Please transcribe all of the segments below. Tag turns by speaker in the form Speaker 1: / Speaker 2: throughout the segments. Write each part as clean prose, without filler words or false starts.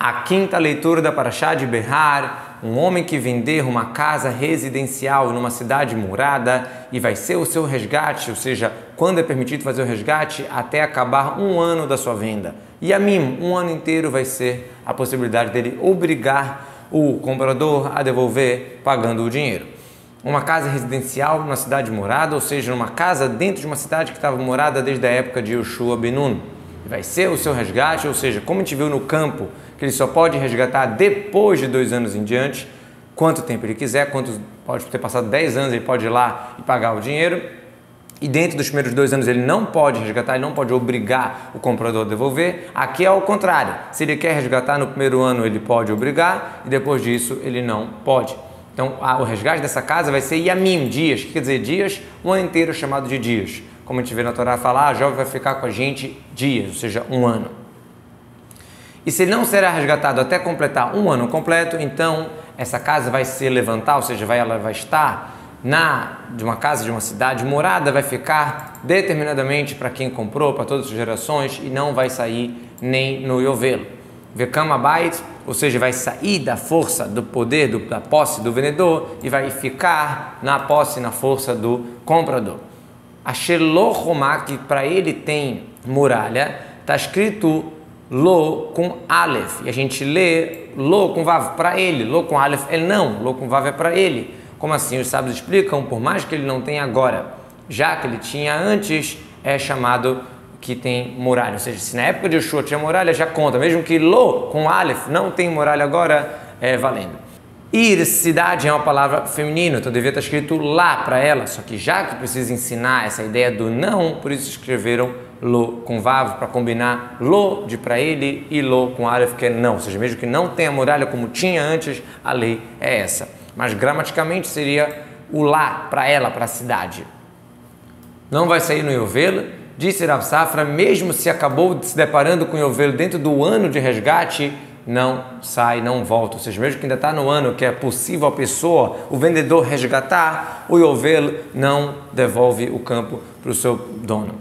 Speaker 1: A quinta leitura da Parashá de Behar: um homem que vender uma casa residencial numa cidade murada e vai ser o seu resgate, ou seja, quando é permitido fazer o resgate, até acabar um ano da sua venda. E a mim, um ano inteiro vai ser a possibilidade dele obrigar o comprador a devolver pagando o dinheiro. Uma casa residencial numa cidade morada, ou seja, numa casa dentro de uma cidade que estava morada desde a época de Yoshua ben Nun. Vai ser o seu resgate, ou seja, como a gente viu no campo, que ele só pode resgatar depois de 2 anos em diante, quanto tempo ele quiser, pode ter passado 10 anos, ele pode ir lá e pagar o dinheiro, e dentro dos primeiros 2 anos ele não pode resgatar, ele não pode obrigar o comprador a devolver. Aqui é ao contrário, se ele quer resgatar no primeiro ano ele pode obrigar, e depois disso ele não pode. Então o resgate dessa casa vai ser Yamim, dias, que quer dizer dias, um ano inteiro chamado de dias. Como a gente vê na Torá falar, jovem vai ficar com a gente dias, ou seja, um ano. E se ele não será resgatado até completar um ano completo, então essa casa vai se levantar, ou seja, ela vai estar de uma casa de uma cidade morada, vai ficar determinadamente para quem comprou, para todas as gerações, e não vai sair nem no Yovel. Vekam Abait, ou seja, vai sair da força, do poder, da posse do vendedor e vai ficar na posse, na força do comprador. A Shelohomá, que para ele tem muralha, está escrito Lo com Aleph, e a gente lê Lo com Vav para ele, Lo com Aleph é não, Lo com Vav é para ele. Como assim? Os sábios explicam, por mais que ele não tenha agora, já que ele tinha antes, é chamado que tem muralha, ou seja, se na época de Yoshua tinha muralha, já conta, mesmo que Lo com Aleph não tem muralha agora, é valendo. Ir, cidade, é uma palavra feminina, então devia estar escrito lá para ela, só que já que precisa ensinar essa ideia do não, por isso escreveram Lo com Vav, para combinar Lo de para ele e Lo com Aleph, que é não, ou seja, mesmo que não tenha muralha como tinha antes, a lei é essa. Mas gramaticalmente seria o lá para ela, para a cidade. Não vai sair no Yovel, disse Rav Safra, mesmo se acabou se deparando com o Yovel dentro do ano de resgate, não sai, não volta, ou seja, mesmo que ainda está no ano que é possível a pessoa, o vendedor resgatar, o Yovel não devolve o campo para o seu dono.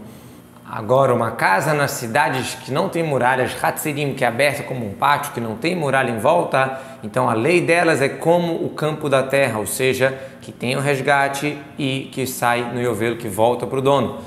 Speaker 1: Agora, uma casa nas cidades que não tem muralhas, Hatzerim, que é aberta como um pátio, que não tem muralha em volta, então a lei delas é como o campo da terra, ou seja, que tem o resgate e que sai no Yovel, que volta para o dono.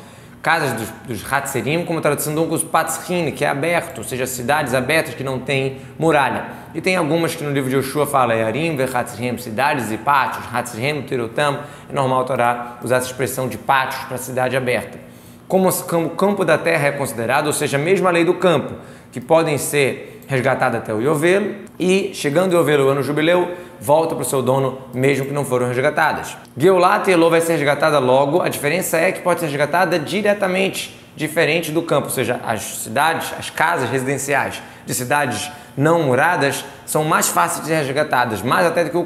Speaker 1: Casas dos Hatzerim, como a tradução do Patzrin, que é aberto, ou seja, cidades abertas que não têm muralha. E tem algumas que no livro de Yoshua fala Yarim, Hatzerim, cidades e pátios, Hatzerim, Tirotam, é normal a Torá usar essa expressão de pátios para cidade aberta. Como o campo da terra é considerado, ou seja, a mesma lei do campo, que podem ser resgatadas até o Yovel, e chegando o Yovel, o ano jubileu, volta para o seu dono, mesmo que não foram resgatadas. Geulat e Elô vai ser resgatada logo, a diferença é que pode ser resgatada diretamente, diferente do campo, ou seja, as cidades, as casas residenciais de cidades não muradas são mais fáceis de ser resgatadas, mais até do que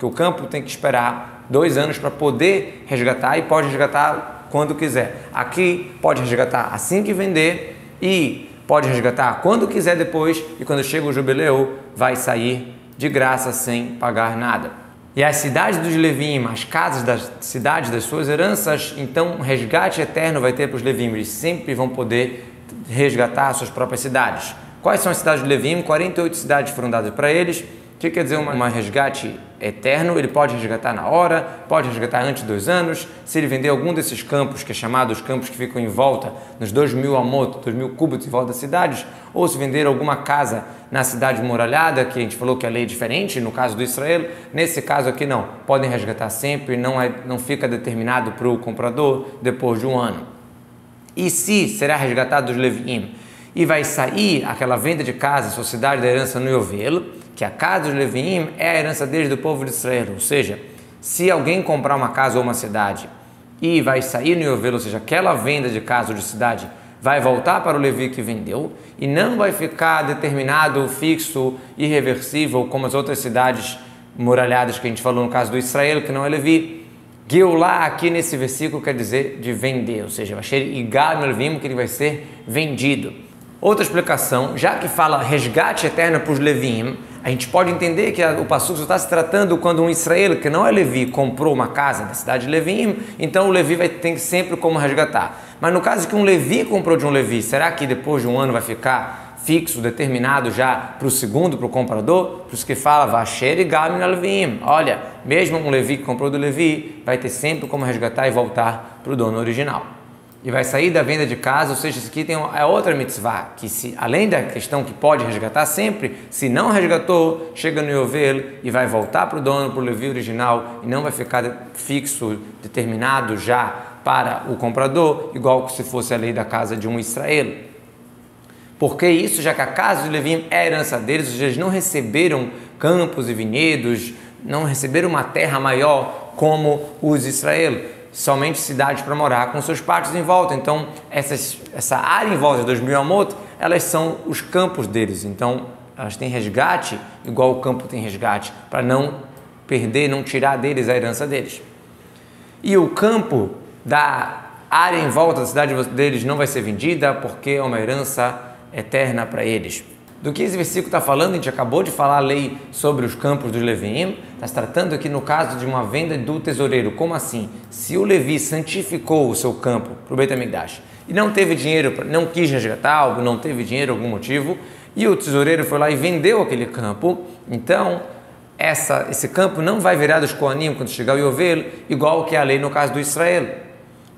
Speaker 1: o campo tem que esperar 2 anos para poder resgatar e pode resgatar quando quiser. Aqui pode resgatar assim que vender e pode resgatar quando quiser depois, e quando chega o jubileu vai sair de graça sem pagar nada. E as cidades dos Levim, as casas das cidades das suas heranças, então resgate eterno vai ter para os Levim, eles sempre vão poder resgatar as suas próprias cidades. Quais são as cidades dos Levim? 48 cidades foram dadas para eles. O que quer dizer um resgate eterno? Ele pode resgatar na hora, pode resgatar antes de 2 anos, se ele vender algum desses campos, que é chamado os campos que ficam em volta, nos 2.000 amot, 2.000 cúbitos em volta das cidades, ou se vender alguma casa na cidade muralhada, que a gente falou que a lei é diferente, no caso do Israel, nesse caso aqui não, podem resgatar sempre, não fica determinado para o comprador depois de 1 ano. E se será resgatado dos Levim e vai sair aquela venda de casa, sociedade da herança no Yovel, que a casa dos Levim é a herança deles do povo de Israel, ou seja, se alguém comprar uma casa ou uma cidade e vai sair no Yovel, ou seja, aquela venda de casa ou de cidade vai voltar para o Levi que vendeu e não vai ficar determinado, fixo, irreversível, como as outras cidades muralhadas que a gente falou no caso do Israel, que não é Levi. Geulá aqui nesse versículo quer dizer de vender, ou seja, vai ser Igal Levim, que ele vai ser vendido. Outra explicação, já que fala resgate eterno para os Levim, a gente pode entender que o passuco está se tratando quando um Israel, que não é Levi, comprou uma casa da cidade de Levim, então o Levi vai ter sempre como resgatar. Mas no caso que um Levi comprou de um Levi, será que depois de 1 ano vai ficar fixo, determinado já para o segundo, para o comprador, por isso que fala, Vasher e Gamin Alvim. Olha, mesmo um Levi que comprou do Levi, vai ter sempre como resgatar e voltar para o dono original. E vai sair da venda de casa, ou seja, isso aqui tem outra mitzvah, que além da questão que pode resgatar sempre, se não resgatou, chega no Yovel e vai voltar para o dono, para o Levi original, e não vai ficar fixo, determinado já para o comprador, igual se fosse a lei da casa de um Israel. Por que isso? Já que a casa de Levi é a herança deles, ou seja, eles não receberam campos e vinhedos, não receberam uma terra maior como os Israel, somente cidades para morar com seus pátios em volta. Então, essa área em volta de 2000 amot, elas são os campos deles. Então, elas têm resgate, igual o campo tem resgate, para não perder, não tirar deles a herança deles. E o campo da área em volta da cidade deles não vai ser vendida, porque é uma herança eterna para eles. Do que esse versículo está falando, a gente acabou de falar a lei sobre os campos dos Leviim, está se tratando aqui no caso de uma venda do tesoureiro. Como assim? Se o Levi santificou o seu campo para o Beit HaMikdash e não teve dinheiro, não quis resgatar algo, não teve dinheiro, algum motivo, e o tesoureiro foi lá e vendeu aquele campo, então esse campo não vai virar dos Kohanim quando chegar o Yovel, igual que é a lei no caso do Israel.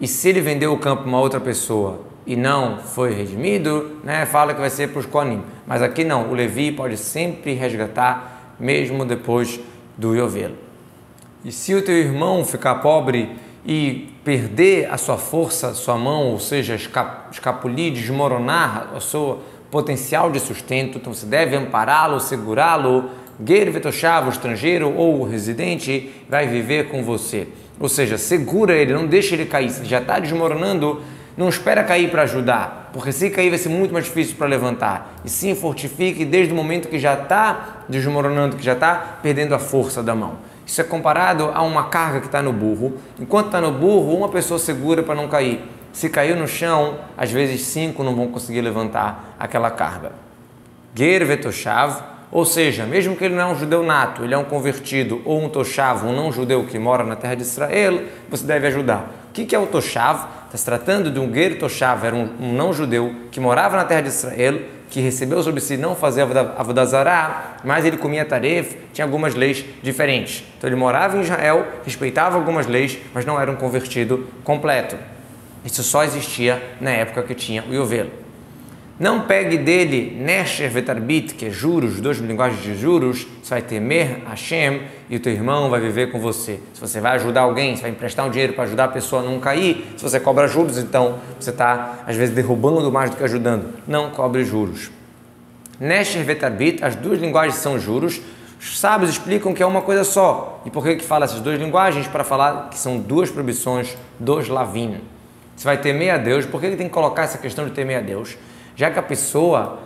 Speaker 1: E se ele vendeu o campo para uma outra pessoa e não foi redimido, fala que vai ser para os Kohanim. Mas aqui não, o Levi pode sempre resgatar, mesmo depois do Yovel. E se o teu irmão ficar pobre e perder a sua força, sua mão, ou seja, escapulir, desmoronar o seu potencial de sustento, então você deve ampará-lo, segurá-lo. Ger vetoshav, o estrangeiro ou o residente, vai viver com você. Ou seja, segura ele, não deixa ele cair. Se ele já está desmoronando, não espera cair para ajudar, porque se cair vai ser muito mais difícil para levantar. E sim, fortifique desde o momento que já está desmoronando, que já está perdendo a força da mão. Isso é comparado a uma carga que está no burro. Enquanto está no burro, uma pessoa segura para não cair. Se caiu no chão, às vezes 5 não vão conseguir levantar aquela carga. Ger vetoshav, ou seja, mesmo que ele não é um judeu nato, ele é um convertido ou um toshav, um não-judeu que mora na terra de Israel, você deve ajudar. O que é o toshav? Está se tratando de um ger toshav, era um não-judeu que morava na terra de Israel, que recebeu sobre si não fazer avodah zará, mas ele comia taref, tinha algumas leis diferentes. Então ele morava em Israel, respeitava algumas leis, mas não era um convertido completo. Isso só existia na época que tinha o Yovel. Não pegue dele Nesher Vetarbit, que é juros, 2 linguagens de juros, você vai temer Hashem e o teu irmão vai viver com você. Se você vai ajudar alguém, você vai emprestar um dinheiro para ajudar a pessoa a não cair, se você cobra juros, então você está, às vezes, derrubando mais do que ajudando. Não cobre juros. Nesher Vetarbit, as 2 linguagens são juros. Os sábios explicam que é uma coisa só. E por que fala essas 2 linguagens? Para falar que são 2 proibições, 2 lavim. Você vai temer a Deus. Por que tem que colocar essa questão de temer a Deus? Já que a pessoa,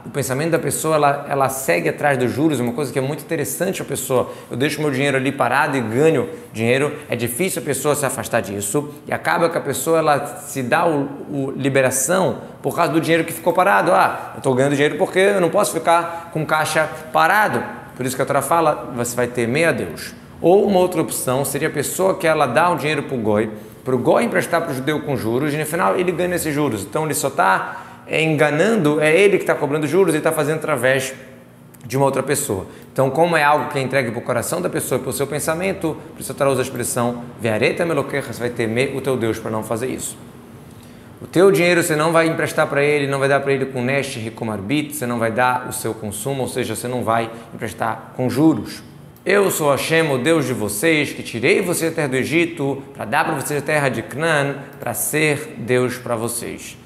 Speaker 1: o pensamento da pessoa, ela segue atrás dos juros, uma coisa que é muito interessante a pessoa. Eu deixo meu dinheiro ali parado e ganho dinheiro, é difícil a pessoa se afastar disso e acaba que a pessoa ela se dá liberação por causa do dinheiro que ficou parado. Eu estou ganhando dinheiro porque eu não posso ficar com caixa parado. Por isso que a Torá fala, você vai temer a Deus. Ou uma outra opção seria a pessoa que ela dá o dinheiro para o goi emprestar para o judeu com juros e no final ele ganha esses juros. Então ele só está enganando, é ele que está cobrando juros e está fazendo através de uma outra pessoa. Então, como é algo que é entregue para o coração da pessoa e para o seu pensamento, por isso eu usa a expressão Ve'areta melokecha, você vai temer o teu Deus para não fazer isso. O teu dinheiro você não vai emprestar para ele, não vai dar para ele com Nesher e com Arbit, você não vai dar o seu consumo, ou seja, você não vai emprestar com juros. Eu sou Hashem, o Deus de vocês, que tirei você da terra do Egito, para dar para vocês a terra de Canaã, para ser Deus para vocês.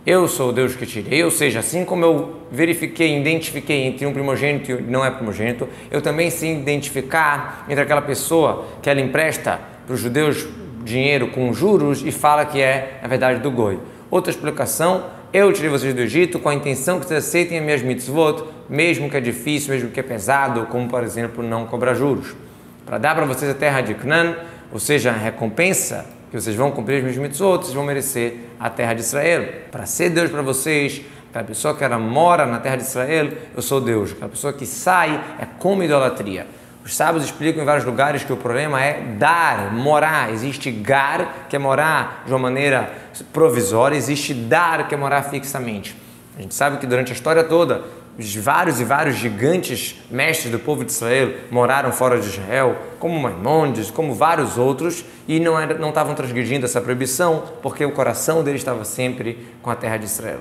Speaker 1: Eu sou o Deus que tirei, ou seja, assim como eu verifiquei, identifiquei entre um primogênito e não é primogênito, eu também sei identificar entre aquela pessoa que ela empresta para os judeus dinheiro com juros e fala que é, na verdade, do goi. Outra explicação, eu tirei vocês do Egito com a intenção que vocês aceitem as minhas mitzvot, mesmo que é difícil, mesmo que é pesado, como, por exemplo, não cobrar juros. Para dar para vocês a terra de Canaã, ou seja, a recompensa que vocês vão cumprir as minhas mitzvot, vocês vão merecer a terra de Israel. Para ser Deus para vocês, aquela pessoa que ela mora na terra de Israel, eu sou Deus. Aquela pessoa que sai é como idolatria. Os sábios explicam em vários lugares que o problema é dar, morar. Existe gar, que é morar de uma maneira provisória, existe dar, que é morar fixamente. A gente sabe que durante a história toda, os vários e vários gigantes mestres do povo de Israel moraram fora de Israel, como Maimônides, como vários outros, e não estavam transgredindo essa proibição, porque o coração deles estava sempre com a terra de Israel.